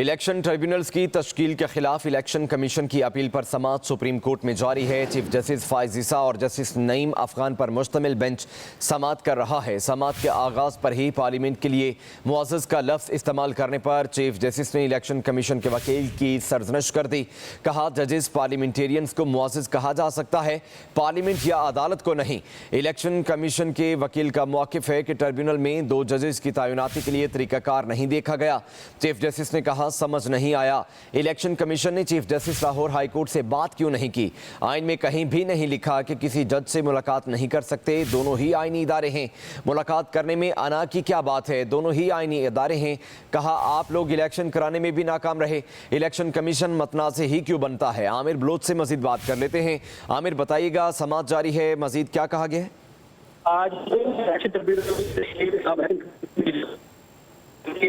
Election tribunals की तश्कील के खिलाफ इलेक्शन कमीशन की अपील पर समाअत सुप्रीम कोर्ट में जारी है। चीफ जस्टिस फाइज ईसा और जस्टिस नईम अफगान पर मुश्तमिल बेंच समाअत कर रहा है। समाअत के आगाज़ पर ही पार्लियामेंट के लिए मुअज़्ज़ज़ का लफ्ज़ इस्तेमाल करने पर चीफ जस्टिस ने इलेक्शन कमीशन के वकील की सरजनश कर दी। कहा, जजेस पार्लियामेंटेरियंस को मुअज़्ज़ज़ कहा जा सकता है, पार्लियामेंट या अदालत को नहीं। इलेक्शन कमीशन के वकील का मौक़िफ़ है कि ट्रिब्यूनल में 2 जजेस की तैनाती के लिए तरीक़ाकार नहीं देखा गया। चीफ जस्टिस ने कहा, समझ नहीं आया इलेक्शन कमीशन ने chief justice Lahore high court से बात क्यों नहीं की। आइन में कहीं भी नहीं लिखा कि किसी जज से मुलाकात नहीं कर सकते। दोनों ही आईनी इदारे हैं, मुलाकात करने में अना की क्या बात है, दोनों ही आईनी इदारे हैं। कहा, आप लोग इलेक्शन कराने में भी नाकाम रहे, इलेक्शन कमीशन मतनाज़ ही क्यों बनता है। आमिर बलोच से मजीद बात कर लेते हैं। आमिर, बताइएगा, समाअत जारी है, मजीद क्या कहा गया है? आज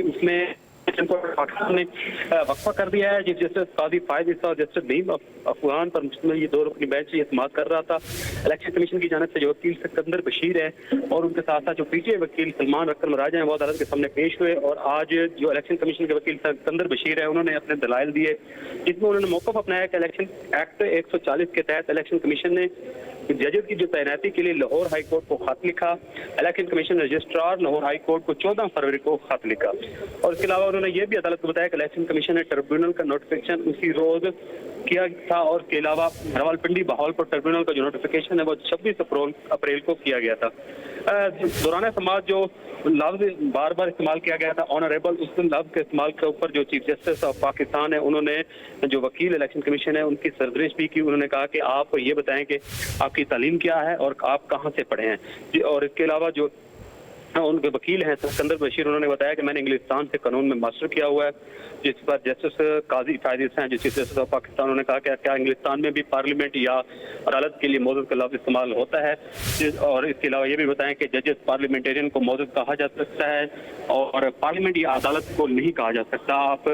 उसमें ने वक्फा कर दिया है। चीफ जस्टिस काजी फाइज ईसा और जस्टिस नईम अफगान पर मुश्तमिल ये 2 रुकनी बेंच ये समाअत कर रहा था। इलेक्शन कमीशन की जानिब से जो वकील सिकंदर बशीर है और उनके साथ साथ जो पीटीआई वकील सलमान अख्तर मराज हैं वो अदालत के सामने पेश हुए और आज जो इलेक्शन कमीशन के वकील सिकंदर बशीर है उन्होंने अपने दलाइल दिए, जिसमें उन्होंने मौक़िफ़ अपनाया कि इलेक्शन एक्ट 140 के तहत इलेक्शन कमीशन ने जजेस की जो तैनाती के लिए लाहौर हाई कोर्ट को खत लिखा। Election commission registrar Lahore high court को 14 फरवरी को खत लिखा और इसके अलावा उन्होंने ये भी अदालत को बताया कि इलेक्शन कमीशन ने ट्रिब्यूनल का नोटिफिकेशन उसी रोज किया था और इसके अलावा रावलपिंडी बहावलपुर ट्रिब्यूनल का जो नोटिफिकेशन है वो 26 अप्रैल को किया गया था। दौरान समाज जो लफ्ज बार बार इस्तेमाल किया गया था ऑनरेबल, उस लफ्ज के इस्तेमाल के ऊपर जो चीफ जस्टिस ऑफ पाकिस्तान है उन्होंने जो वकील इलेक्शन कमीशन है उनकी सरजनिश भी की। उन्होंने कहा कि आप ये बताएं कि आपकी तालीम क्या है और आप कहाँ से पढ़े हैं। और इसके अलावा जो उनके वकील हैं सिकंदर बशीर, उन्होंने बताया कि मैंने इंग्लिस्तान से कानून में मास्टर किया हुआ है। जिस पर जस्टिस काजी फाइज ईसा हैं जो चीफ जस्टिस ऑफ पाकिस्तान, उन्होंने कहा कि क्या इंग्लिस्तान में भी पार्लियामेंट या अदालत के लिए मौजूद का लफ्ज़ इस्तेमाल होता है। और इसके अलावा ये भी बताएं कि जजेस पार्लियामेंटेरियन को मौजूद कहा जा सकता है और पार्लियामेंट या अदालत को नहीं कहा जा सकता। आप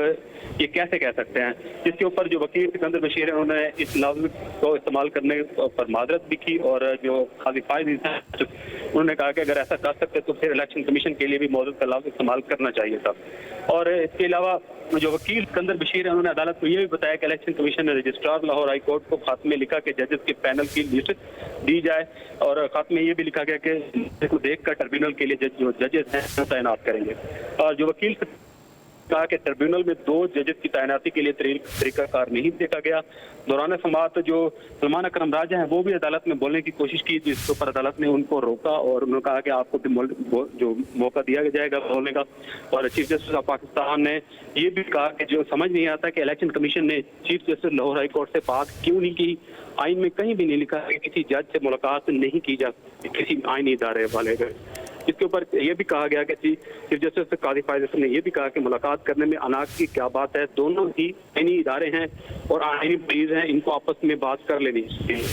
ये कैसे कह सकते हैं। जिसके ऊपर जो वकील सिकंदर बशीर है उन्होंने इस लफ्ज़ को इस्तेमाल करने पर माजरत भी की और जो काजी फाइज ईसा हैं उन्होंने कहा कि अगर ऐसा कर सकते तो फिर इलेक्शन कमीशन के लिए भी मौजूद का लफ्ज़ इस्तेमाल करना चाहिए था। और इसके अलावा जो वकील सिकंदर बशीर है उन्होंने अदालत को यह भी बताया कि इलेक्शन कमीशन ने रजिस्ट्रार लाहौर हाई कोर्ट को खात में लिखा कि जजेस के पैनल की लिस्ट दी जाए और खात में ये भी लिखा गया कि देखकर ट्रिब्यूनल के लिए जो जजेस हैं तैनात करेंगे। और जो वकील कहा कि ट्रिब्यूनल में 2 जजेस की तैनाती के लिए तरीकाकार नहीं देखा गया। दौरान समाअत जो सलमान अख्तर मराज हैं वो भी अदालत में बोलने की कोशिश की, जिसके ऊपर अदालत ने उनको रोका और उन्होंने कहा कि आपको भी जो मौका दिया जाएगा बोलने का। और चीफ जस्टिस ऑफ पाकिस्तान ने ये भी कहा कि जो समझ नहीं आता कि इलेक्शन कमीशन ने chief justice Lahore high court से बात क्यों नहीं की। आइन में कहीं भी नहीं लिखा है कि किसी जज से मुलाकात नहीं की जा किसी आइनी इदारे वाले का। इसके ऊपर यह भी कहा गया कि चीफ जस्टिस काजी फाइज ईसा ने यह भी कहा कि मुलाकात करने में अनाज की क्या बात है, दोनों ही आईनी इदारे हैं और आईनी मरीज हैं, इनको आपस में बात कर लेनी चाहिए।